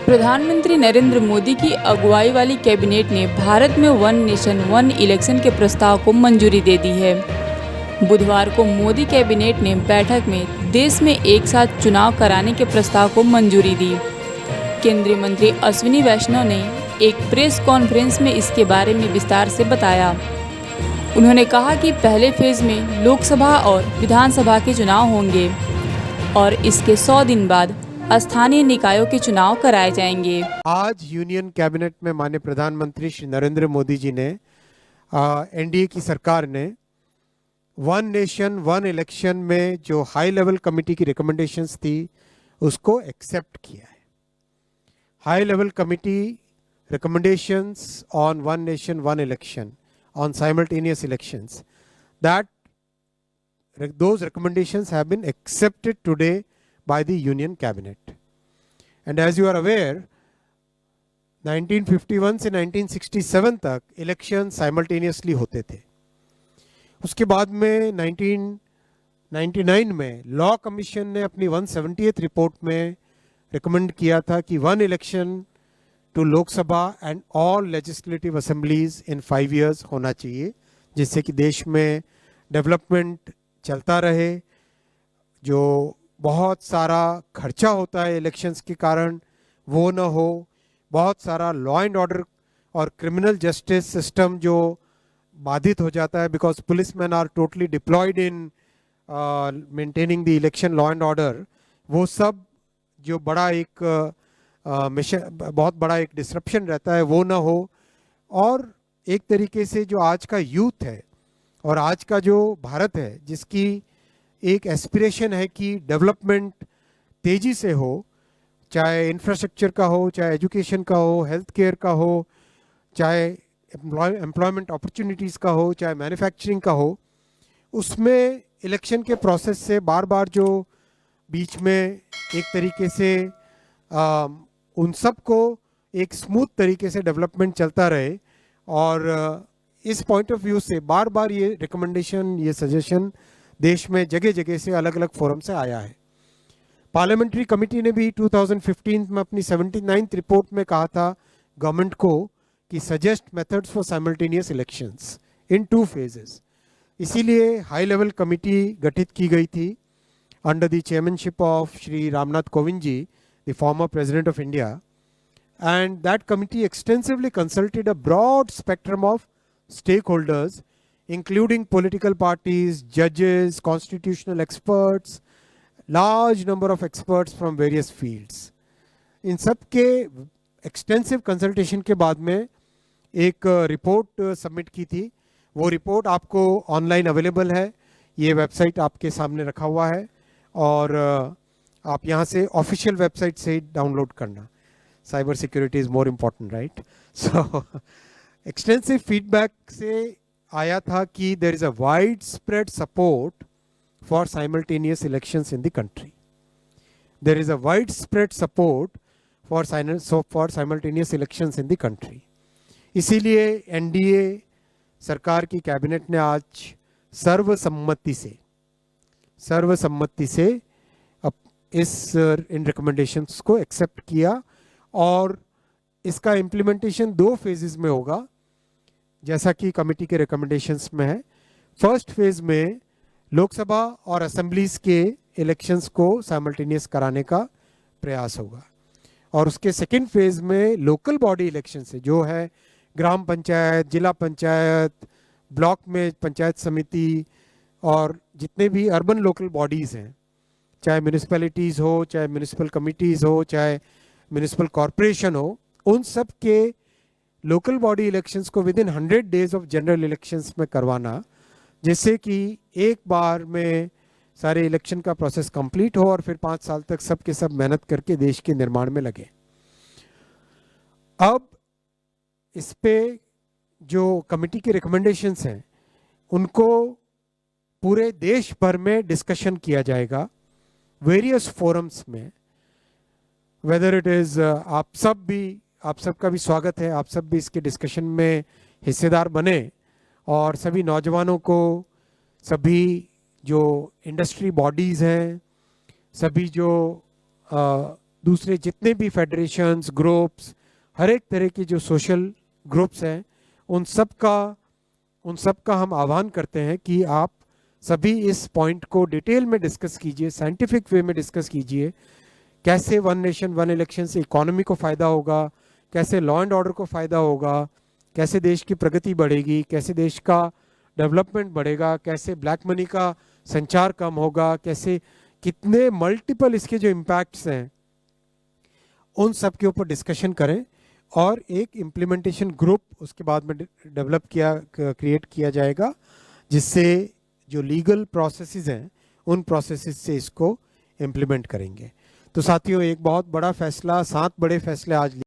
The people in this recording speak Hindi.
प्रधानमंत्री नरेंद्र मोदी की अगुवाई वाली कैबिनेट ने भारत में वन नेशन वन इलेक्शन के प्रस्ताव को मंजूरी दे दी है। बुधवार को मोदी कैबिनेट ने बैठक में देश में एक साथ चुनाव कराने के प्रस्ताव को मंजूरी दी। केंद्रीय मंत्री अश्विनी वैष्णव ने एक प्रेस कॉन्फ्रेंस में इसके बारे में विस्तार से बताया। उन्होंने कहा कि पहले फेज में लोकसभा और विधानसभा के चुनाव होंगे और इसके 100 दिन बाद स्थानीय निकायों के चुनाव कराए जाएंगे। आज यूनियन कैबिनेट में माननीय प्रधानमंत्री श्री नरेंद्र मोदी जी ने एनडीए की सरकार ने वन नेशन वन इलेक्शन में जो हाई लेवल कमेटी की रिकमेंडेशंस थी उसको एक्सेप्ट किया है। High level committee recommendations on one nation one election, on simultaneous elections, those recommendations have been accepted today by the Union Cabinet. And as you are aware, 1951 से 1967 तक इलेक्शन साइमल्टेनियसली होते थे। उसके बाद में 1999 में लॉ कमीशन ने अपनी 170th रिपोर्ट में रिकमेंड किया था कि one election to Lok Sabha and all legislative assemblies in 5 years होना चाहिए, जिससे कि देश में डेवलपमेंट चलता रहे। जो बहुत सारा खर्चा होता है इलेक्शंस के कारण वो न हो, बहुत सारा लॉ एंड ऑर्डर और क्रिमिनल जस्टिस सिस्टम जो बाधित हो जाता है, because policeman are totally deployed in maintaining the election law and order, वो सब जो बड़ा एक बहुत बड़ा एक डिसरप्शन रहता है वो ना हो। और एक तरीके से जो आज का यूथ है और आज का जो भारत है, जिसकी एक एस्पिरेशन है कि डेवलपमेंट तेजी से हो, चाहे इंफ्रास्ट्रक्चर का हो, चाहे एजुकेशन का हो, हेल्थ केयर का हो, चाहे एम्प्लॉयमेंट अपॉर्चुनिटीज़ का हो, चाहे मैन्युफैक्चरिंग का हो, उसमें इलेक्शन के प्रोसेस से बार बार जो बीच में एक तरीके से उन सब को एक स्मूथ तरीके से डेवलपमेंट चलता रहे। और इस पॉइंट ऑफ व्यू से बार बार ये रिकमेंडेशन, ये सजेशन देश में जगह जगह से अलग अलग फोरम से आया है। पार्लियामेंट्री कमेटी ने भी 2015 में अपनी 79th रिपोर्ट में कहा था गवर्नमेंट को कि suggest methods for simultaneous elections in 2 phases। इसीलिए हाई लेवल कमेटी गठित की गई थी under the chairmanship of Shri Ramnath Kovind ji, the former President of India, and that committee extensively consulted a broad spectrum of stakeholders, including political parties, judges, constitutional experts, large number of experts from various fields. इन सब के extensive consultation के बाद में एक रिपोर्ट सबमिट की थी। वो रिपोर्ट आपको ऑनलाइन अवेलेबल है, ये वेबसाइट आपके सामने रखा हुआ है और आप यहाँ से ऑफिशियल वेबसाइट से डाउनलोड करना। Cyber security is more important, right? So extensive feedback से आया था कि there is a wide spread support for simultaneous elections in the country. There is a wide spread support for simultaneous elections in the country. इसीलिए एनडीए सरकार की कैबिनेट ने आज सर्वसम्मति से इन रिकमेंडेशंस को एक्सेप्ट किया और इसका इम्प्लीमेंटेशन 2 phases में होगा, जैसा कि कमेटी के रिकमेंडेशंस में है। फर्स्ट फेज में लोकसभा और असेंबलीज के इलेक्शंस को साइमल्टेनियस कराने का प्रयास होगा और उसके सेकेंड फेज में लोकल बॉडी इलेक्शन से जो है ग्राम पंचायत, जिला पंचायत, ब्लॉक में पंचायत समिति और जितने भी अर्बन लोकल बॉडीज़ हैं, चाहे म्यूनिसिपैलिटीज़ हो, चाहे म्यूनिसिपल कमिटीज़ हो, चाहे म्यूनिसिपल कॉरपोरेशन हो, उन सब के लोकल बॉडी इलेक्शंस को with in 100 days of general elections में करवाना, जिससे कि एक बार में सारे इलेक्शन का प्रोसेस कंप्लीट हो और फिर 5 साल तक सब के सब मेहनत करके देश के निर्माण में लगे। अब इस पे जो कमेटी के रिकमेंडेशंस हैं उनको पूरे देश भर में डिस्कशन किया जाएगा वेरियस फोरम्स में। वेदर इट इज़ आप सबका भी स्वागत है, आप सब भी इसके डिस्कशन में हिस्सेदार बने और सभी नौजवानों को, सभी जो इंडस्ट्री बॉडीज़ हैं, सभी जो दूसरे जितने भी फेडरेशंस, ग्रुप्स, हर एक तरह के जो सोशल ग्रुप्स हैं, उन सब का हम आह्वान करते हैं कि आप सभी इस पॉइंट को डिटेल में डिस्कस कीजिए, साइंटिफिक वे में डिस्कस कीजिए। कैसे वन नेशन वन इलेक्शन से इकोनॉमी को फ़ायदा होगा, कैसे लॉ एंड ऑर्डर को फ़ायदा होगा, कैसे देश की प्रगति बढ़ेगी, कैसे देश का डेवलपमेंट बढ़ेगा, कैसे ब्लैक मनी का संचार कम होगा, कैसे कितने मल्टीपल इसके जो इम्पैक्ट्स हैं उन सब के ऊपर डिस्कशन करें और एक इम्प्लीमेंटेशन ग्रुप उसके बाद में क्रिएट किया जाएगा, जिससे जो लीगल प्रोसेसेस हैं उन प्रोसेसेस से इसको इम्प्लीमेंट करेंगे। तो साथियों, एक बहुत बड़ा फैसला, 7 बड़े फैसले आज